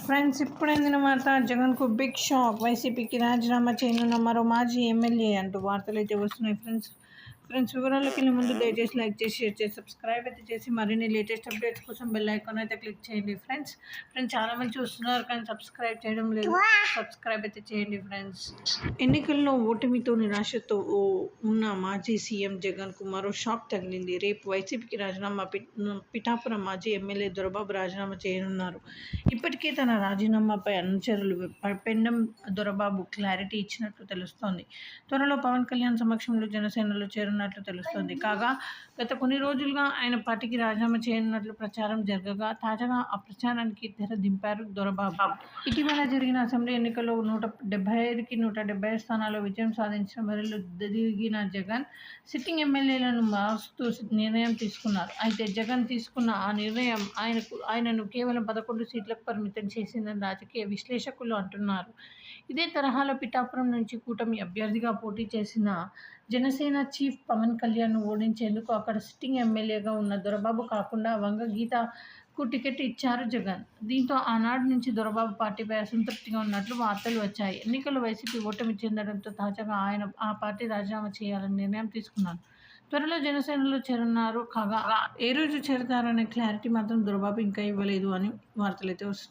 Friends ఇప్పుడైందనమాట జగన్కు big shock. వైసీపీకి రాజీనామా చేయనున్న మరో మాజీ ఎమ్మెల్యే అంటూ వార్తలు అయితే వస్తున్నాయి. ఫ్రెండ్స్ వివరాల్లోకి వెళ్ళే ముందు దయచేసి లైక్ చేసి షేర్ చేసి సబ్స్క్రైబ్ అయితే చేసి మరిన్ని లేటెస్ట్ అప్డేట్స్ కోసం బెల్ ఐకాన్ అయితే క్లిక్ చేయండి. ఫ్రెండ్స్ చాలా మంది చూస్తున్నారు కానీ సబ్స్క్రైబ్ చేయడం లేదు. సబ్స్క్రైబ్ అయితే చేయండి. ఫ్రెండ్స్ ఎన్నికల్లో ఓటమితో నిరాశతో ఉన్న మాజీ సీఎం జగన్కు మరో షాక్ తగిలింది. రేపు వైసీపీకి రాజీనామా పిఠాపురం మాజీ ఎమ్మెల్యే దొరబాబు రాజీనామా చేయనున్నారు. ఇప్పటికే తన రాజీనామాపై అనుచరులు పెండం దొరబాబు క్లారిటీ ఇచ్చినట్లు తెలుస్తోంది. త్వరలో పవన్ కళ్యాణ్ సమక్షంలో జనసేనలో చేరున్నట్లు తెలుస్తోంది. కాగా గత కొన్ని రోజులుగా ఆయన పార్టీకి రాజీనామా చేయనున్నట్లు ప్రచారం జరగగా తాజాగా ఆ ప్రచారానికి తెర దింపారు దొరబాబు. ఇటీవల జరిగిన అసెంబ్లీ ఎన్నికల్లో 175కి 170 స్థానాల్లో విజయం సాధించిన బరిలో దిగిన జగన్ సిట్టింగ్ ఎమ్మెల్యేలను మారుస్తూ నిర్ణయం తీసుకున్నారు. అయితే జగన్ తీసుకున్న ఆ నిర్ణయం ఆయనను కేవలం 11 సీట్లకు పరిమితం చేసిందని రాజకీయ విశ్లేషకులు అంటున్నారు. ఇదే తరహాలో పిఠాపురం నుంచి కూటమి అభ్యర్థిగా పోటీ చేసిన జనసేన చీఫ్ పవన్ కళ్యాణ్ను ఓడించేందుకు అక్కడ సిట్టింగ్ ఎమ్మెల్యేగా ఉన్న దొరబాబు కాకుండా వంగ గీతకు టికెట్ ఇచ్చారు జగన్. దీంతో ఆనాటి నుంచి దొరబాబు పార్టీపై అసంతృప్తిగా ఉన్నట్లు వార్తలు వచ్చాయి. ఎన్నికల్లో వైసీపీ ఓటమి చెందడంతో తాజాగా ఆయన ఆ పార్టీ రాజీనామా చేయాలని నిర్ణయం తీసుకున్నారు. త్వరలో జనసేనలో చేరనున్నారు. కాగా ఏ రోజు చేరతారనే క్లారిటీ మాత్రం దొరబాబు ఇంకా ఇవ్వలేదు అని వార్తలైతే వస్తున్నాయి.